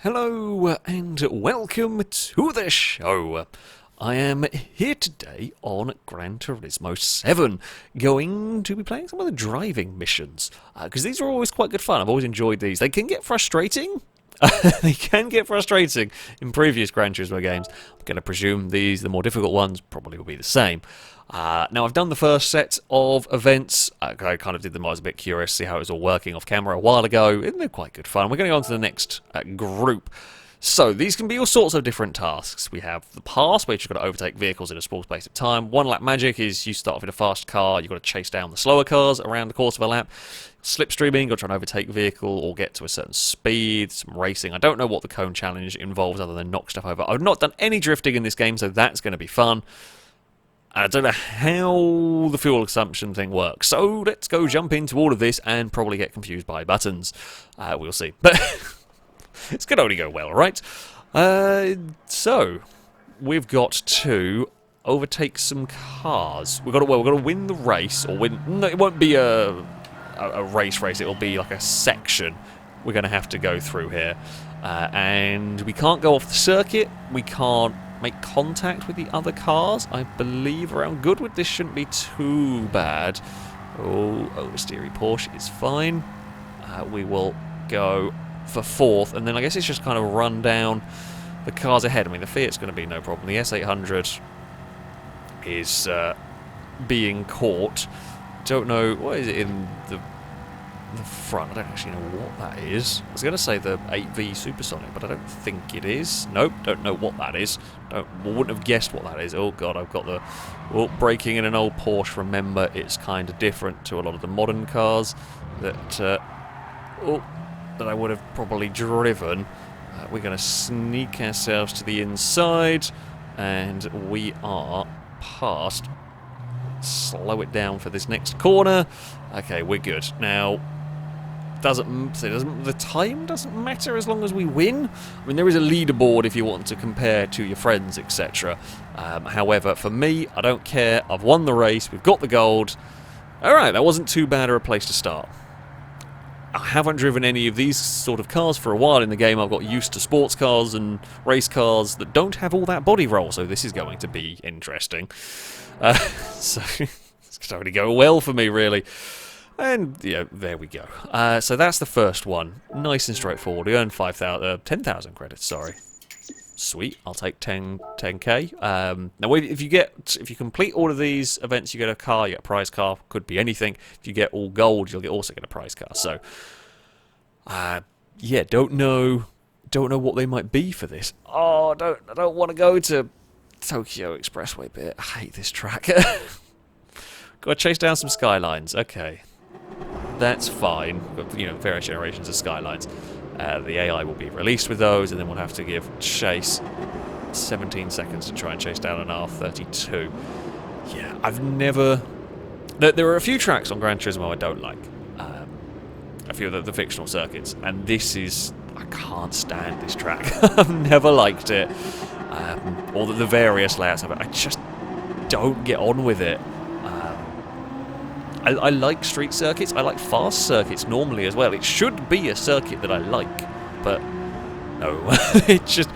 Hello and welcome to the show. I am here today on Gran Turismo 7, going to be playing some of the driving missions, because these are always quite good fun. I've always enjoyed these. They can get frustrating. They can get frustrating in previous Gran Turismo games. I'm going to presume the more difficult ones probably will be the same. Now, I've done the first set of events. I kind of did them. I was a bit curious to see how it was all working off camera a while ago. And they're quite good fun. We're going to go on to the next group. So, these can be all sorts of different tasks. We have the pass, where you've got to overtake vehicles in a small space of time. One lap magic is you start off in a fast car, you've got to chase down the slower cars around the course of a lap. Slipstreaming, you've got to try and overtake a vehicle or get to a certain speed. Some racing. I don't know what the cone challenge involves other than knock stuff over. I've not done any drifting in this game, so that's going to be fun. I don't know how the fuel consumption thing works, so let's go jump into all of this and probably get confused by buttons. We'll see. But it's going to only go well, right? So, we've got to overtake some cars. We've got to win the race, or win... No, it won't be a race, it'll be like a section we're going to have to go through here. And we can't go off the circuit, we can't make contact with the other cars. I believe around Goodwood this shouldn't be too bad. Oh, oversteery Porsche is fine. We will go for fourth, and then I guess it's just kind of run down the cars ahead. I mean, the Fiat's going to be no problem. The S800 is being caught. Don't know, what is it in the front? I don't actually know what that is. I was going to say the 8V Supersonic, but I don't think it is. Nope, don't know what that is. Wouldn't have guessed what that is. Oh god, I've got the... Well, braking in an old Porsche, remember, it's kind of different to a lot of the modern cars that I would have probably driven. We're going to sneak ourselves to the inside, and we are past. Slow it down for this next corner. Okay, we're good. Now, the time doesn't matter as long as we win. I mean, there is a leaderboard if you want to compare to your friends, etc. However, for me, I don't care. I've won the race. We've got the gold. Alright, that wasn't too bad of a place to start. I haven't driven any of these sort of cars for a while in the game. I've got used to sports cars and race cars that don't have all that body roll, so this is going to be interesting. So it's going to go well for me, really. And, yeah, there we go. So that's the first one. Nice and straightforward. We earned 10,000 credits, sorry. Sweet, I'll take 10k. Now, if you complete all of these events, you get a car, you get a prize car. Could be anything. If you get all gold, you'll also get a prize car. So, yeah, don't know what they might be for this. Oh, I don't want to go to Tokyo Expressway bit. I hate this track. Got to chase down some skylines. Okay, that's fine. But, various generations of skylines. The AI will be released with those, and then we'll have to give chase 17 seconds to try and chase down an R32. Yeah, I've never... There are a few tracks on Gran Turismo I don't like. A few of the fictional circuits, and this is... I can't stand this track. I've never liked it. Or the various layouts of it. I just don't get on with it. I like street circuits, I like fast circuits normally as well. It should be a circuit that I like, but no, it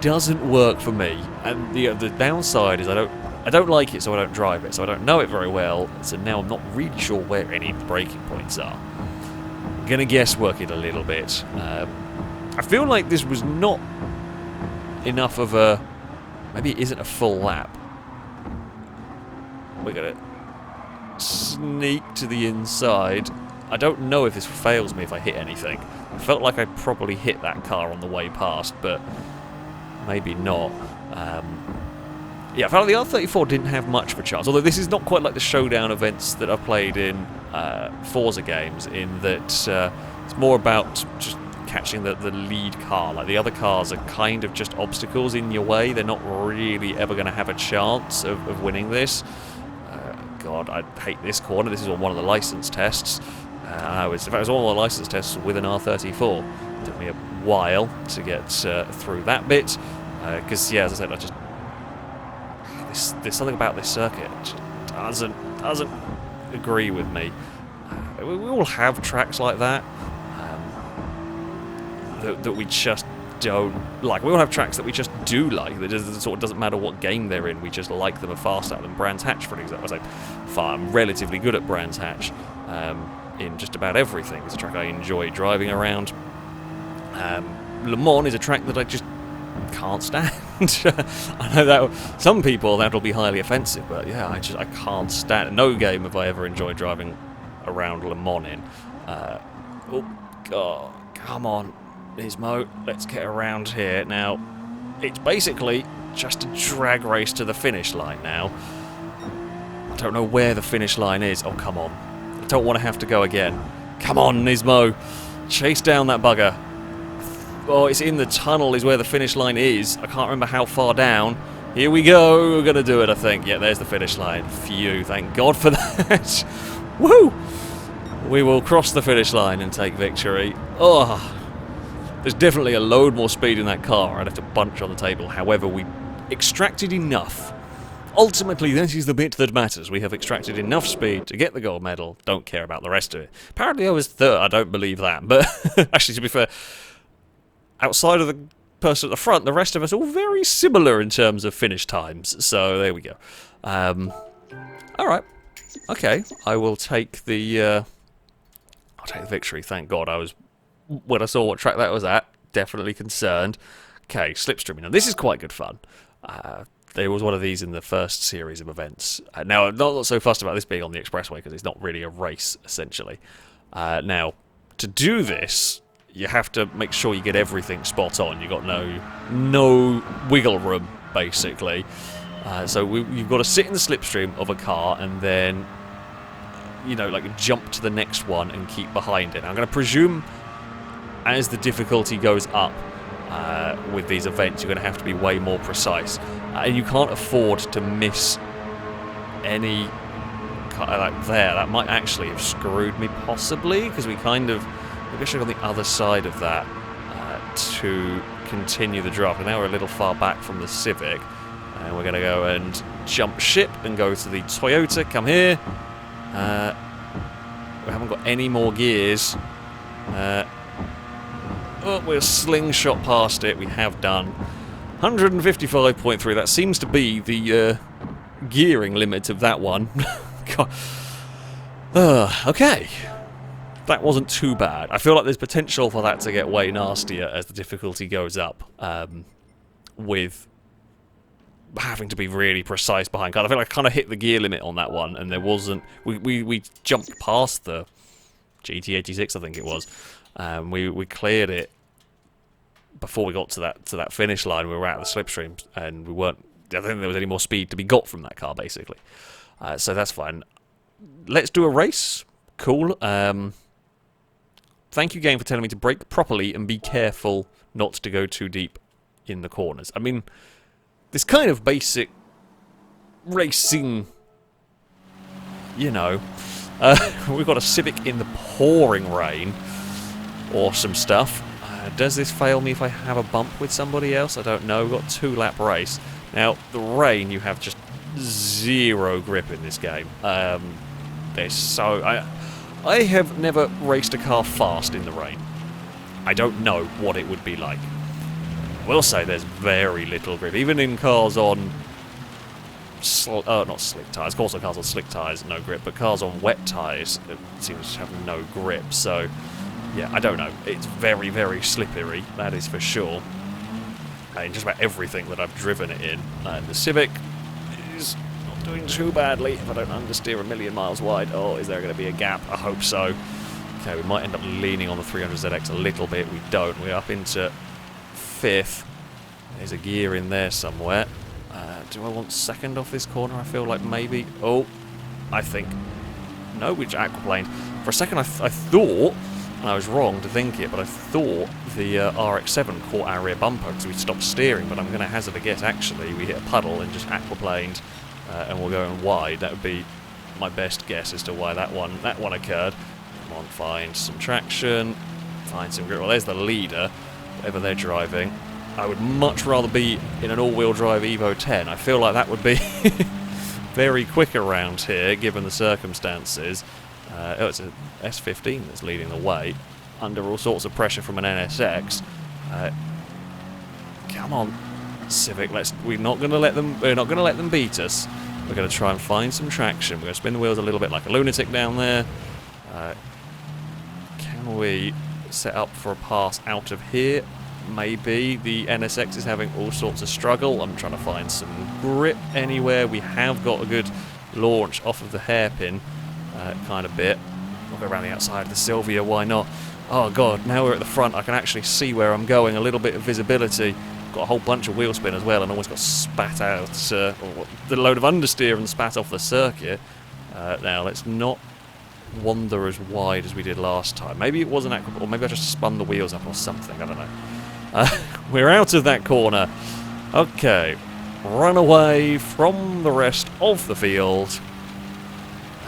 doesn't work for me. And the downside is I don't like it, so I don't drive it, so I don't know it very well. So now I'm not really sure where any braking points are. I'm gonna guess work it a little bit. I feel like this was not enough of a... Maybe it isn't a full lap. We're gonna sneak to the inside. I don't know if this fails me if I hit anything. I felt like I probably hit that car on the way past, but maybe not. Yeah, I felt like the R34 didn't have much of a chance, although this is not quite like the showdown events that I've played in Forza games, in that it's more about just catching the lead car. Like, the other cars are kind of just obstacles in your way. They're not really ever going to have a chance of winning this. God, I hate this corner. This is on one of the license tests. In fact, it was one of the license tests with an R34. It took me a while to get through that bit. Because, yeah, as I said, there's something about this circuit that just doesn't agree with me. We all have tracks like that. that we just don't like. We all have tracks that we just do like. It sort of doesn't matter what game they're in. We just like them far out than Brands Hatch, for example. I'm relatively good at Brands Hatch in just about everything. It's a track I enjoy driving around. Le Mans is a track that I just can't stand. I know that some people that'll be highly offensive, but yeah, I can't stand it. No game have I ever enjoyed driving around Le Mans in. Oh god, come on, Nismo, let's get around here. Now, it's basically just a drag race to the finish line now. I don't know where the finish line is. Oh, come on. I don't want to have to go again. Come on, Nismo. Chase down that bugger. Oh, it's in the tunnel is where the finish line is. I can't remember how far down. Here we go. We're going to do it, I think. Yeah, there's the finish line. Phew, thank God for that. Woo! We will cross the finish line and take victory. Oh, there's definitely a load more speed in that car. I'd have to bunch on the table. However, we extracted enough. Ultimately, this is the bit that matters. We have extracted enough speed to get the gold medal. Don't care about the rest of it. Apparently I was third. I don't believe that. But actually, to be fair, outside of the person at the front, the rest of us are all very similar in terms of finish times. So there we go. Alright. Okay. I will take the... I'll take the victory. Thank God. When I saw what track that was at, definitely concerned. Okay, Slipstream. Now, this is quite good fun. There was one of these in the first series of events. Now, I'm not so fussed about this being on the Expressway because it's not really a race, essentially. Now, to do this, you have to make sure you get everything spot on. You've got no wiggle room, basically. So you've got to sit in the slipstream of a car and then, you know, like jump to the next one and keep behind it. Now, I'm going to presume as the difficulty goes up with these events, you're going to have to be way more precise. And you can't afford to miss any like there. That might actually have screwed me, possibly, because we kind of... Maybe I should have gone the other side of that to continue the draft. And now we're a little far back from the Civic. And we're going to go and jump ship and go to the Toyota. Come here. We haven't got any more gears. Oh, we're slingshot past it. We have done 155.3. That seems to be the gearing limit of that one. God. Okay. That wasn't too bad. I feel like there's potential for that to get way nastier as the difficulty goes up, with having to be really precise behind cars. I feel like I kind of hit the gear limit on that one, and there wasn't... We jumped past the GT86, I think it was. We cleared it before we got to that finish line. We were out of the slipstream, and we weren't... I don't think there was any more speed to be got from that car, basically. So that's fine. Let's do a race. Cool. Thank you, game, for telling me to brake properly and be careful not to go too deep in the corners. I mean, this kind of basic racing, you know. We've got a Civic in the pouring rain. Awesome stuff. Does this fail me if I have a bump with somebody else? I don't know. We've got a 2-lap race. Now, the rain, you have just zero grip in this game. There's so... I have never raced a car fast in the rain. I don't know what it would be like. I will say there's very little grip. Even in cars on... not slick tyres. Of course, on cars on slick tyres, no grip. But cars on wet tyres, it seems to have no grip. So, yeah, I don't know. It's very, very slippery. That is for sure. In just about everything that I've driven it in. The Civic is... doing too badly if I don't understeer a million miles wide. Oh, is there going to be a gap? I hope so. Okay, we might end up leaning on the 300ZX a little bit. We don't. We're up into 5th. There's a gear in there somewhere. Do I want second off this corner? I feel like maybe... Oh, I think... No, which aquaplaned. For a second I thought, and I was wrong to think it, but I thought the RX-7 caught our rear bumper because we stopped steering, but I'm going to hazard a guess, actually. We hit a puddle and just aquaplaned. And we're going wide. That would be my best guess as to why that one occurred. Come on, find some traction, find some grip. Well, there's the leader, whatever they're driving. I would much rather be in an all-wheel drive Evo 10. I feel like that would be very quick around here, given the circumstances. Oh, it's a S15 that's leading the way. under all sorts of pressure from an NSX. Come on, Civic. We're not going to let them beat us. We're going to try and find some traction. We're going to spin the wheels a little bit like a lunatic down there. Can we set up for a pass out of here? Maybe. The NSX is having all sorts of struggle. I'm trying to find some grip anywhere. We have got a good launch off of the hairpin kind of bit. We'll go around the outside of the Sylvia, why not? Oh god, now we're at the front, I can actually see where I'm going, a little bit of visibility. Got a whole bunch of wheel spin as well, and almost got spat out, the load of understeer and spat off the circuit. Now, let's not wander as wide as we did last time. Maybe it wasn't accurate, or maybe I just spun the wheels up or something, I don't know. We're out of that corner. Okay, run away from the rest of the field.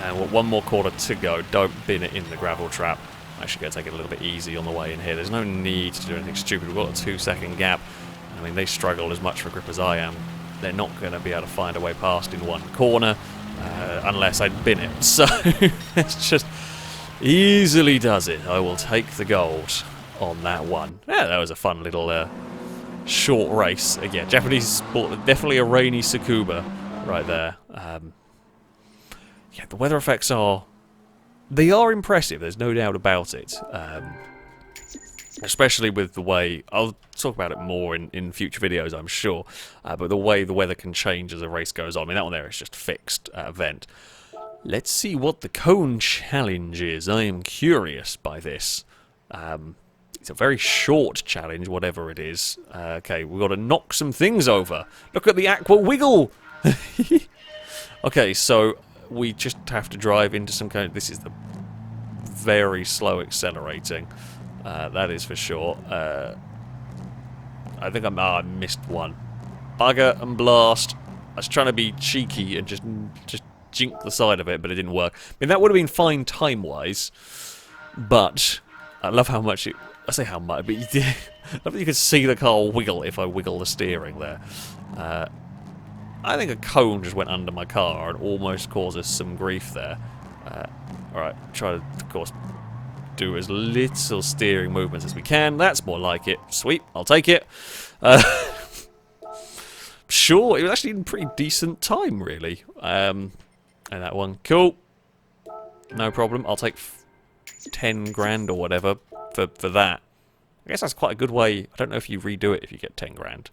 And we've got one more corner to go. Don't bin it in the gravel trap. I'm actually going to take it a little bit easy on the way in here. There's no need to do anything stupid. We've got a 2-second gap. I mean, they struggle as much for grip as I am. They're not going to be able to find a way past in one corner unless I bin it. So it's just easily does it. I will take the gold on that one. Yeah, that was a fun little short race. Again, Japanese sport, definitely a rainy Tsukuba right there. Yeah, the weather effects they are impressive, there's no doubt about it. Especially with the way, I'll talk about it more in future videos, I'm sure, but the way the weather can change as a race goes on. I mean, that one there is just fixed event. Let's see what the cone challenge is. I am curious by this. It's a very short challenge, whatever it is. Okay, we've got to knock some things over. Look at the aqua wiggle! Okay, so we just have to drive into some kind of... This is the very slow accelerating. That is for sure. I think I missed one. Bugger and blast. I was trying to be cheeky and just jink the side of it, but it didn't work. I mean, that would have been fine time-wise, but I love how much it... I say how much, but I love that you can see the car wiggle if I wiggle the steering there. I think a cone just went under my car and almost caused us some grief there. Alright, try to, of course, do as little steering movements as we can. That's more like it. Sweet, I'll take it. Sure, it was actually in pretty decent time, really. And that one, cool. No problem, I'll take 10 grand or whatever for that. I guess that's quite a good way. I don't know if you redo it if you get 10 grand.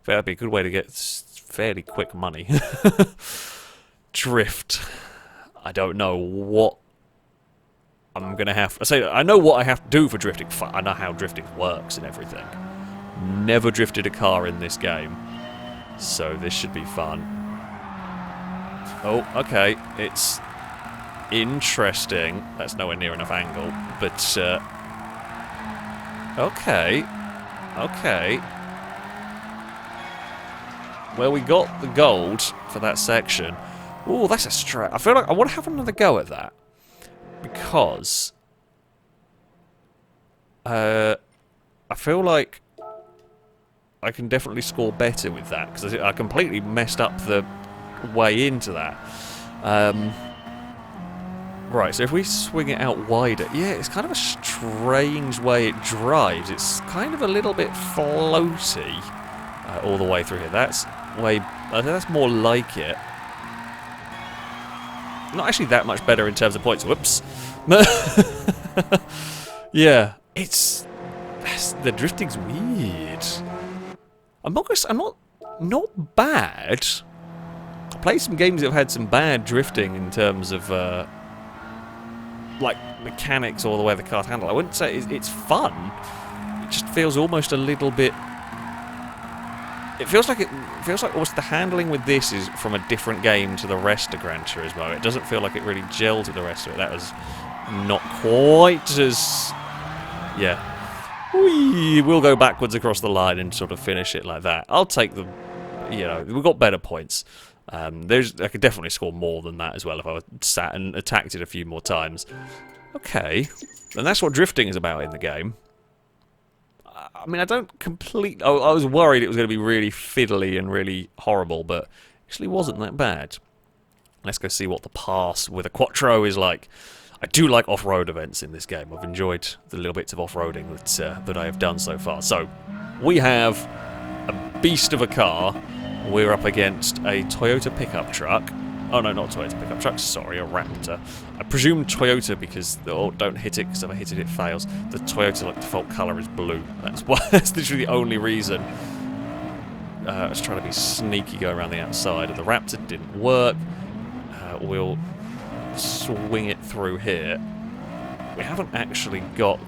That'd be a good way to get fairly quick money. Drift. I don't know what I'm gonna have. I know what I have to do for drifting. I know how drifting works and everything. Never drifted a car in this game, so this should be fun. Oh, okay. It's interesting. That's nowhere near enough angle, but okay, okay. Well, we got the gold for that section. Ooh, that's a stretch. I feel like I want to have another go at that. Because I feel like I can definitely score better with that. Because I completely messed up the way into that. Right, so if we swing it out wider... Yeah, it's kind of a strange way it drives. It's kind of a little bit floaty all the way through here. That's more like it. Not actually that much better in terms of points. Whoops. Yeah, the drifting's weird. I'm not bad. I played some games that have had some bad drifting in terms of like mechanics or the way the cars handle. I wouldn't say it's fun. It just feels almost a little bit. It feels like almost the handling with this is from a different game to the rest of Gran Turismo. It doesn't feel like it really gelled with the rest of it. That was not quite as... Yeah. We'll go backwards across the line and sort of finish it like that. I'll take the... You know, we've got better points. I could definitely score more than that as well if I sat and attacked it a few more times. Okay. And that's what drifting is about in the game. I mean, I don't completely... I was worried it was going to be really fiddly and really horrible, but actually wasn't that bad. Let's go see what the pass with a Quattro is like. I do like off-road events in this game. I've enjoyed the little bits of off-roading that I have done so far. So, we have a beast of a car. We're up against a Toyota pickup truck. Oh no, not Toyota pickup truck, sorry, a Raptor. I presume Toyota because, oh, don't hit it, because if I hit it, it fails. The Toyota, like, default colour is blue. That's why, that's literally the only reason. I was trying to be sneaky, go around the outside, and the Raptor didn't work. We'll swing it through here. We haven't actually got...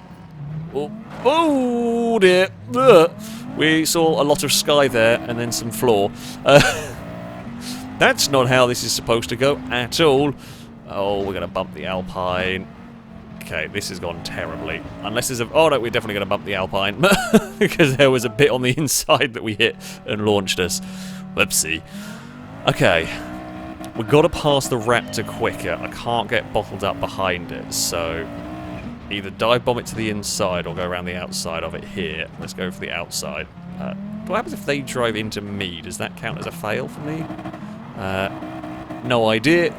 Oh dear! Ugh. We saw a lot of sky there, and then some floor. That's not how this is supposed to go at all. Oh, we're going to bump the Alpine. Okay, this has gone terribly. Unless there's a... Oh no, we're definitely going to bump the Alpine. Because there was a bit on the inside that we hit and launched us. Whoopsie. Okay. We've got to pass the Raptor quicker. I can't get bottled up behind it, so... Either dive bomb it to the inside or go around the outside of it here. Let's go for the outside. What happens if they drive into me? Does that count as a fail for me? No idea.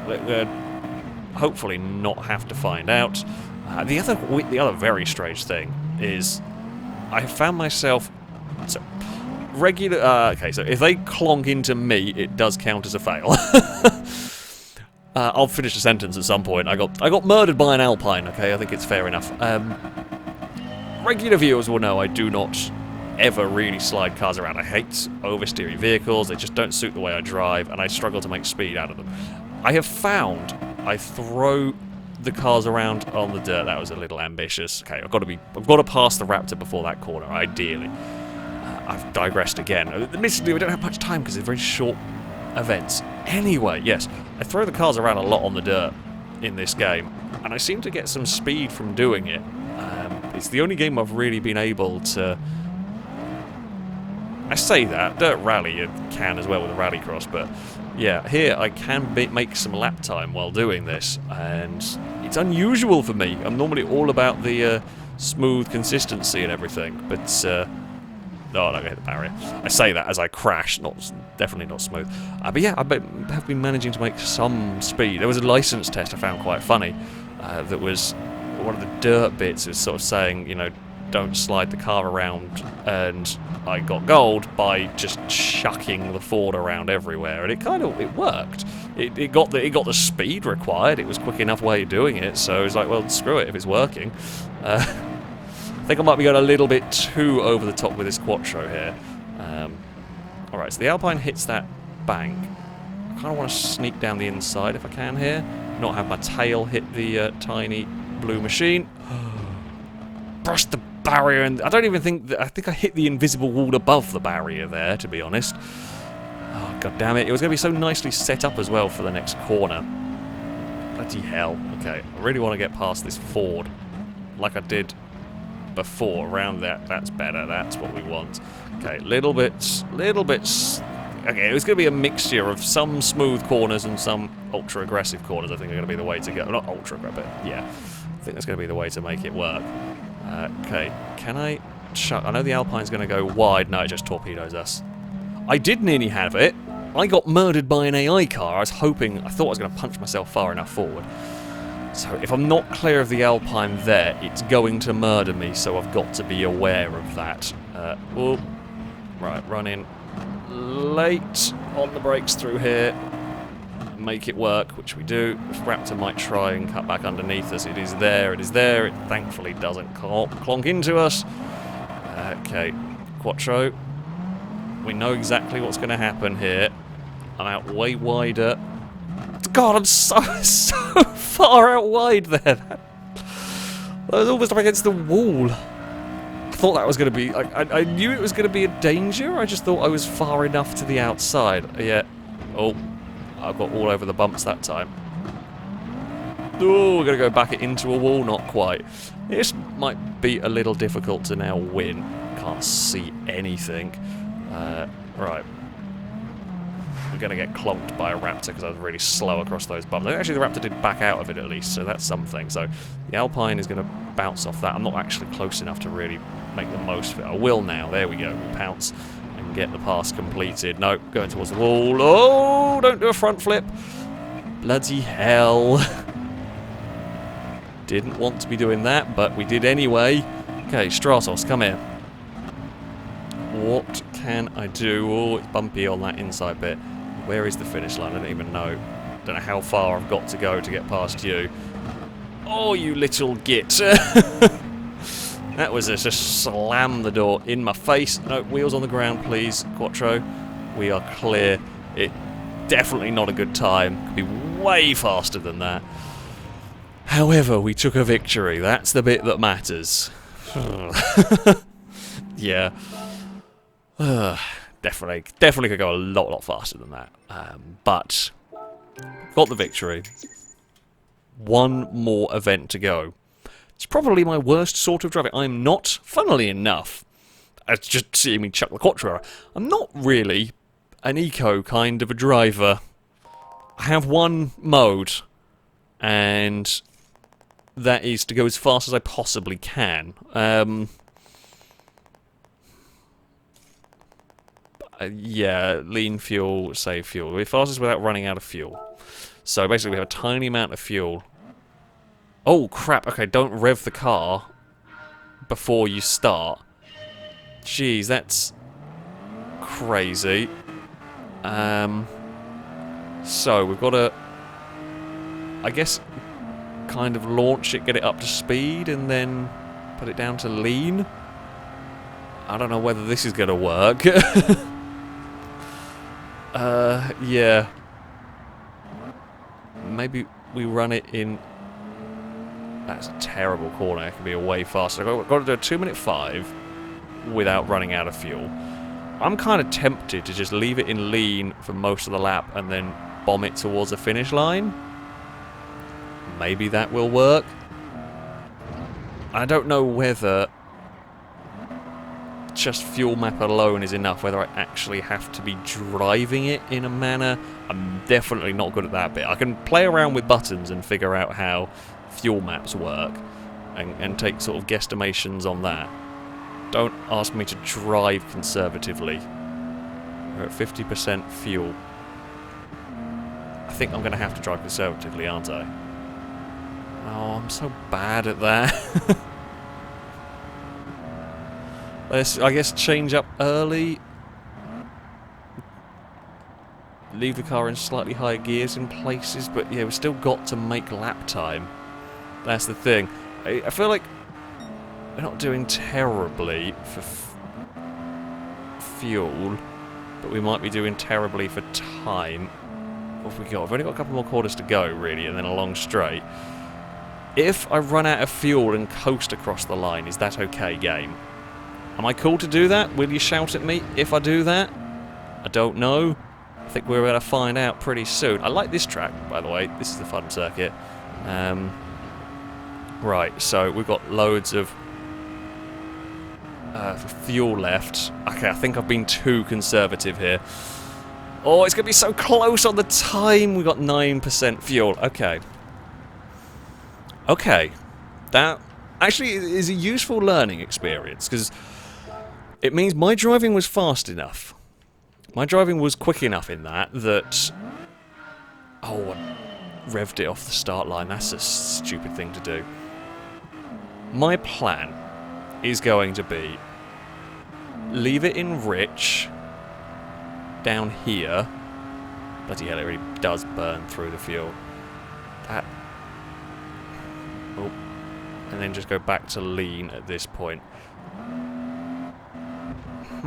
Hopefully not have to find out. The other very strange thing is I found myself... So, regular... okay, so if they clonk into me, it does count as a fail. I'll finish the sentence at some point. I got murdered by an Alpine, okay? I think it's fair enough. Regular viewers will know I do not ever really slide cars around. I hate oversteering vehicles. They just don't suit the way I drive, and I struggle to make speed out of them. I have found I throw the cars around on the dirt. That was a little ambitious. Okay, I've got to pass the Raptor before that corner, ideally. I've digressed again. Admittedly, we don't have much time because they're very short events. Anyway, yes, I throw the cars around a lot on the dirt in this game, and I seem to get some speed from doing it. It's the only game I've really been able to... I say that, Dirt Rally you can as well with a Rallycross, but yeah, here I can make some lap time while doing this, and it's unusual for me. I'm normally all about the smooth consistency and everything, but... No, I don't hit the barrier. I say that as I crash, definitely not smooth. But yeah, I have been managing to make some speed. There was a license test I found quite funny. That was one of the dirt bits. It was sort of saying, you know, don't slide the car around, and I got gold by just chucking the Ford around everywhere, and it worked. It got the speed required. It was quick enough way of doing it, so I was like, well, screw it if it's working. I think I might be going a little bit too over the top with this Quattro here. Alright, so the Alpine hits that bank. I kind of want to sneak down the inside if I can here. Not have my tail hit the tiny blue machine. Brush the barrier, and I don't even think... I think I hit the invisible wall above the barrier there, to be honest. Oh, god damn it. It was going to be so nicely set up as well for the next corner. Bloody hell. Okay, I really want to get past this Ford. Like I did... before, around that's better, that's what we want. Okay, little bits, okay, it was going to be a mixture of some smooth corners and some ultra-aggressive corners, I think are going to be the way to go. Not ultra-aggressive, but yeah, I think that's going to be the way to make it work. Okay, can I I know the Alpine's going to go wide, no, it just torpedoes us. I did nearly have it. I got murdered by an AI car. I thought I was going to punch myself far enough forward. So if I'm not clear of the Alpine there, it's going to murder me, so I've got to be aware of that. Oh, right, run in late on the brakes through here. Make it work, which we do. If Raptor might try and cut back underneath us, it is there, it thankfully doesn't clonk into us. Okay, Quattro. We know exactly what's going to happen here. I'm out way wider. God, I'm so far out wide there. I was almost up against the wall. I thought that was going to be... I knew it was going to be a danger. I just thought I was far enough to the outside. Yeah. Oh, I got all over the bumps that time. Oh, we're going to go back into a wall. Not quite. This might be a little difficult to now win. Can't see anything. Right. We're going to get clonked by a Raptor because I was really slow across those bumps. Actually, the Raptor did back out of it at least, so that's something. So the Alpine is going to bounce off that. I'm not actually close enough to really make the most of it. I will now. There we go. We pounce and get the pass completed. No, going towards the wall. Oh, don't do a front flip. Bloody hell. Didn't want to be doing that, but we did anyway. Okay, Stratos, come here. What can I do? Oh, it's bumpy on that inside bit. Where is the finish line? I don't even know. Don't know how far I've got to go to get past you. Oh, you little git. That was just slam the door in my face. No, wheels on the ground, please, Quattro. We are clear. It definitely not a good time. Could be way faster than that. However, we took a victory. That's the bit that matters. Yeah. Definitely could go a lot faster than that. But got the victory. One more event to go. It's probably my worst sort of driving. I'm not, funnily enough, as just seeing me chuck the Quattro, I'm not really an eco kind of a driver. I have one mode, and that is to go as fast as I possibly can. Yeah, lean fuel, save fuel. We're fastest without running out of fuel. So basically we have a tiny amount of fuel. Oh crap, okay, don't rev the car before you start. Jeez, that's crazy. So we've got to, I guess, kind of launch it, get it up to speed, and then put it down to lean. I don't know whether this is going to work. Yeah. Maybe we run it in... That's a terrible corner. It can be a way faster. I've got to do a 2-minute 5 without running out of fuel. I'm kind of tempted to just leave it in lean for most of the lap and then bomb it towards the finish line. Maybe that will work. I don't know whether just fuel map alone is enough, whether I actually have to be driving it in a manner. I'm definitely not good at that bit. I can play around with buttons and figure out how fuel maps work and take sort of guesstimations on that. Don't ask me to drive conservatively. We're at 50% fuel. I think I'm going to have to drive conservatively, aren't I? Oh, I'm so bad at that. Let's, I guess, change up early. Leave the car in slightly higher gears in places, but yeah, we've still got to make lap time. That's the thing. I feel like we're not doing terribly for fuel, but we might be doing terribly for time. What have we got? We've only got a couple more quarters to go, really, and then a long straight. If I run out of fuel and coast across the line, is that okay, game? Am I cool to do that? Will you shout at me if I do that? I don't know. I think we're going to find out pretty soon. I like this track, by the way. This is a fun circuit. Right, so we've got loads of fuel left. Okay, I think I've been too conservative here. Oh, it's going to be so close on the time. We've got 9% fuel. Okay. Okay. That actually is a useful learning experience, because it means my driving was fast enough. My driving was quick enough in that... Oh, I revved it off the start line. That's a stupid thing to do. My plan is going to be... Leave it in rich... Down here... Bloody hell, it really does burn through the fuel. That... Oh. And then just go back to lean at this point. I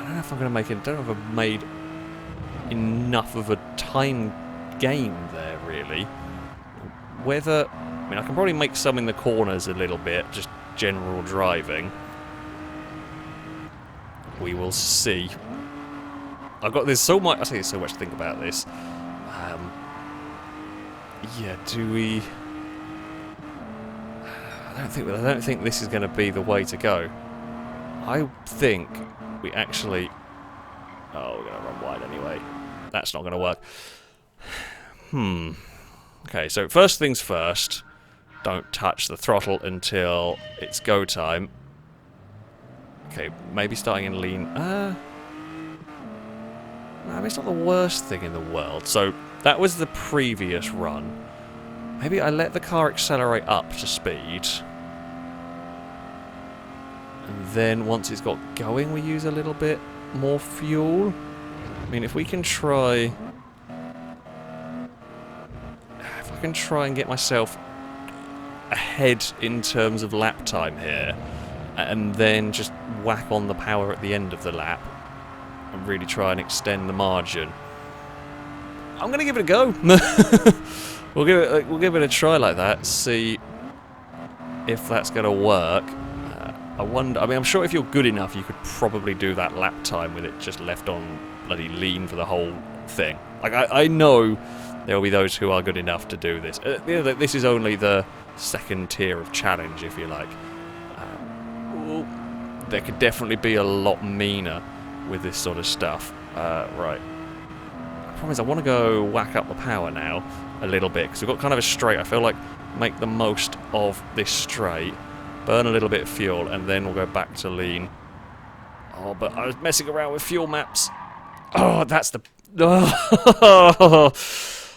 don't know if I'm going to make it... I don't know if I've made enough of a time gain there, really. Whether... I mean, I can probably make some in the corners a little bit, just general driving. We will see. I've got... There's so much... I say there's so much to think about this. Yeah, do we... I don't think this is going to be the way to go. I think we actually... Oh, we're going to run wide anyway. That's not going to work. Okay, so first things first. Don't touch the throttle until it's go time. Okay, maybe starting in lean. No, it's not the worst thing in the world. So that was the previous run. Maybe I let the car accelerate up to speed. And then once it's got going, we use a little bit more fuel. I mean, if we can try... If I can try and get myself ahead in terms of lap time here, and then just whack on the power at the end of the lap, and really try and extend the margin. I'm going to give it a go. We'll give it a try like that, see if that's going to work. I wonder, I mean, I'm sure if you're good enough, you could probably do that lap time with it just left on bloody lean for the whole thing. Like, I know there will be those who are good enough to do this. This is only the second tier of challenge, if you like. There could definitely be a lot meaner with this sort of stuff. Right. The problem is I want to go whack up the power now a little bit, because we've got kind of a straight. I feel like make the most of this straight, burn a little bit of fuel, and then we'll go back to lean. Oh, but I was messing around with fuel maps. Oh, that's the... Oh,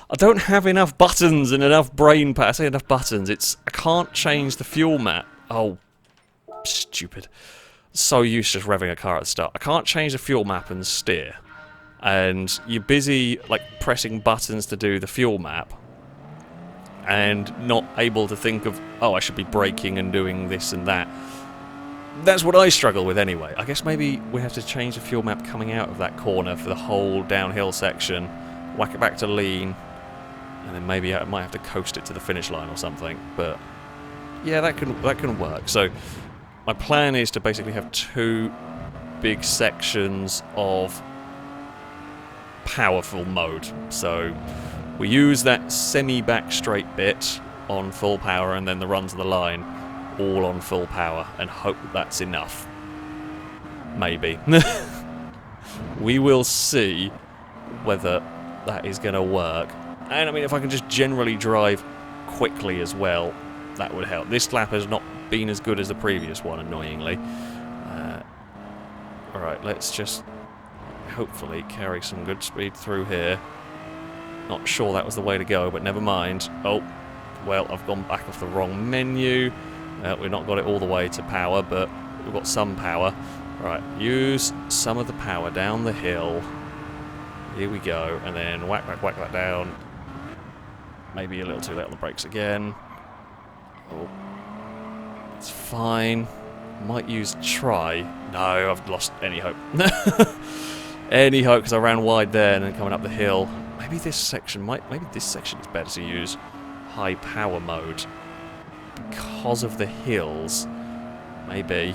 I don't have enough buttons and enough brain power. I say enough buttons. I can't change the fuel map. Oh, stupid. So used to just revving a car at the start. I can't change the fuel map and steer. And you're busy, like, pressing buttons to do the fuel map, and not able to think of, oh, I should be braking and doing this and that. That's what I struggle with anyway. I guess maybe we have to change the fuel map coming out of that corner for the whole downhill section, whack it back to lean, and then maybe I might have to coast it to the finish line or something. But yeah, that can work. So my plan is to basically have two big sections of powerful mode. So we use that semi-back straight bit on full power, and then the run to the line all on full power, and hope that's enough. Maybe. We will see whether that is going to work. And I mean, if I can just generally drive quickly as well, that would help. This lap has not been as good as the previous one, annoyingly. Alright, let's just hopefully carry some good speed through here. Not sure that was the way to go, but never mind. Oh, well, I've gone back off the wrong menu. We've not got it all the way to power, but we've got some power. Right, use some of the power down the hill. Here we go, and then whack that down. Maybe a little too late on the brakes again. Oh, it's fine. Might use try. No, I've lost any hope. Any hope, because I ran wide there and then coming up the hill. Maybe this section is better to use high power mode because of the hills. Maybe.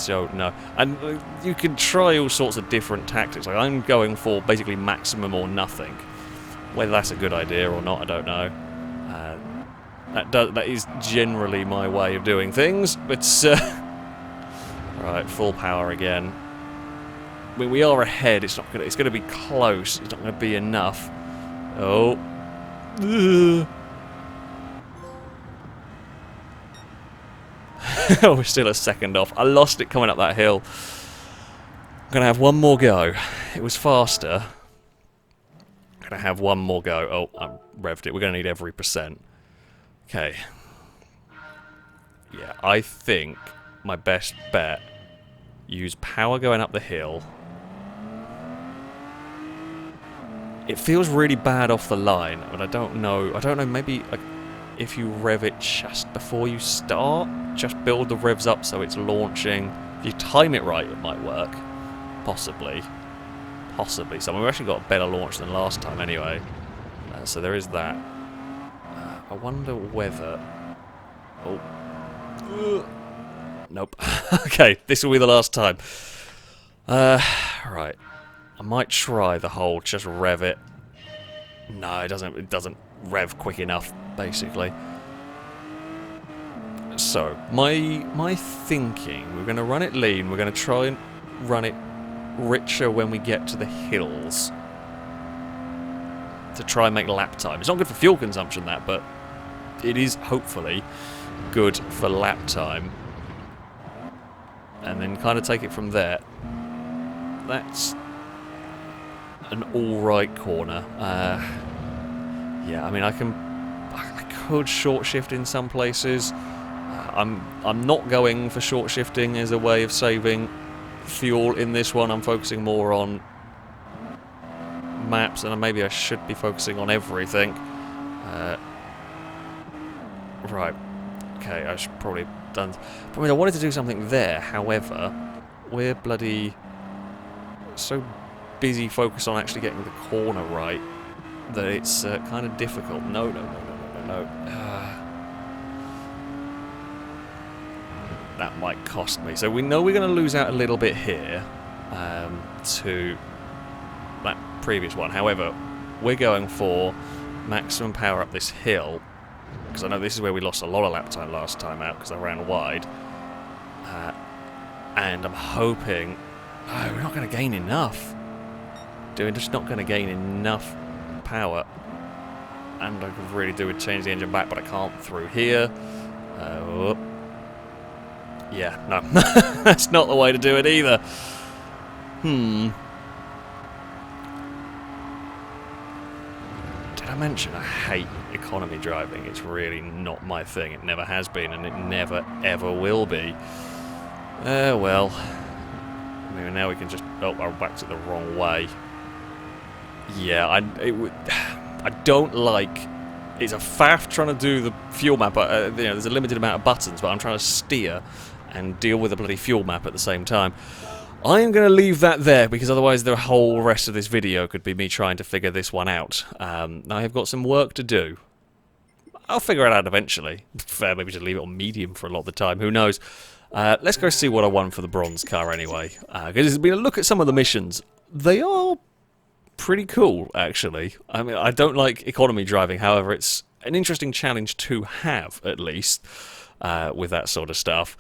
Don't know. And you can try all sorts of different tactics. Like, I'm going for basically maximum or nothing. Whether that's a good idea or not, I don't know. That is generally my way of doing things. But right, full power again. I mean, we are ahead. It's going to be close. It's not going to be enough. Oh. We're still a second off. I lost it coming up that hill. I'm going to have one more go. It was faster. I'm going to have one more go. Oh, I revved it. We're going to need every percent. Okay. Yeah, I think my best bet, use power going up the hill. It feels really bad off the line, but I don't know. Maybe like, if you rev it just before you start, just build the revs up so it's launching. If you time it right, it might work. Possibly. Possibly. So we've actually got a better launch than last time anyway. So there is that. I wonder whether... Oh. Nope. Okay, this will be the last time. Right. I might try the whole just rev it. No, it doesn't rev quick enough, basically. So, my thinking, we're going to run it lean, we're going to try and run it richer when we get to the hills. To try and make lap time. It's not good for fuel consumption, that, but it is, hopefully, good for lap time. And then kind of take it from there. That's an alright corner. Yeah, I mean, I could short shift in some places. I'm not going for short shifting as a way of saving fuel in this one. I'm focusing more on maps, and maybe I should be focusing on everything. Right. Okay, I should probably have done... I wanted to do something there, however, we're bloody so busy focused on actually getting the corner right that it's kind of difficult. No. That might cost me. So we know we're going to lose out a little bit here to that previous one. However, we're going for maximum power up this hill, because I know this is where we lost a lot of lap time last time out because I ran wide. And I'm hoping... Oh, we're not going to gain enough. We're just not going to gain enough power. And I could really do with change the engine back, but I can't through here. Yeah, no. That's not the way to do it either. Did I mention I hate economy driving? It's really not my thing. It never has been, and it never, ever will be. Well. I mean, now we can just... Oh, I backed it the wrong way. Yeah, I don't like... It's a faff trying to do the fuel map. There's a limited amount of buttons, but I'm trying to steer and deal with a bloody fuel map at the same time. I'm going to leave that there, because otherwise the whole rest of this video could be me trying to figure this one out. I have got some work to do. I'll figure it out eventually. Fair, maybe just leave it on medium for a lot of the time. Who knows? Let's go see what I won for the bronze car anyway. Because it's been a look at some of the missions. They are pretty cool, actually. I mean, I don't like economy driving. However, it's an interesting challenge to have, at least, with that sort of stuff.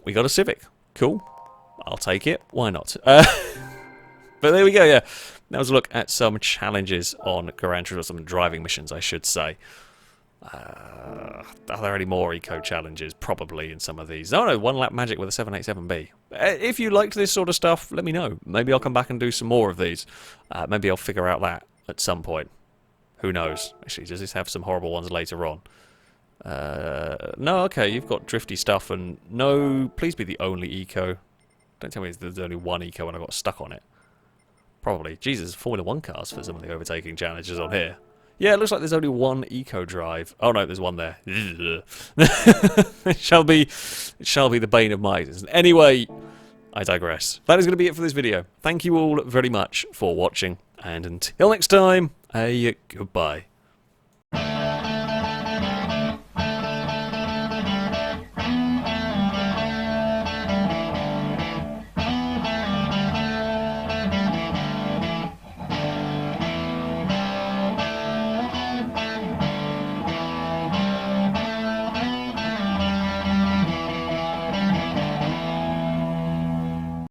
We got a Civic. Cool. I'll take it. Why not? But there we go, yeah. That was a look at some challenges on Gran Turismo, some driving missions, I should say. Are there any more eco challenges? Probably in some of these. Oh no, one lap magic with a 787B. If you liked this sort of stuff, let me know. Maybe I'll come back and do some more of these. Maybe I'll figure out that at some point. Who knows? Actually, does this have some horrible ones later on? No, okay, you've got drifty stuff, and no, please be the only eco. Don't tell me there's only one eco and I got stuck on it. Probably. Jesus, Formula 1 cars for some of the overtaking challenges on here. Yeah, it looks like there's only one eco drive. Oh no, there's one there. It shall be the bane of my existence. Anyway, I digress. That is going to be it for this video. Thank you all very much for watching, and until next time, a goodbye.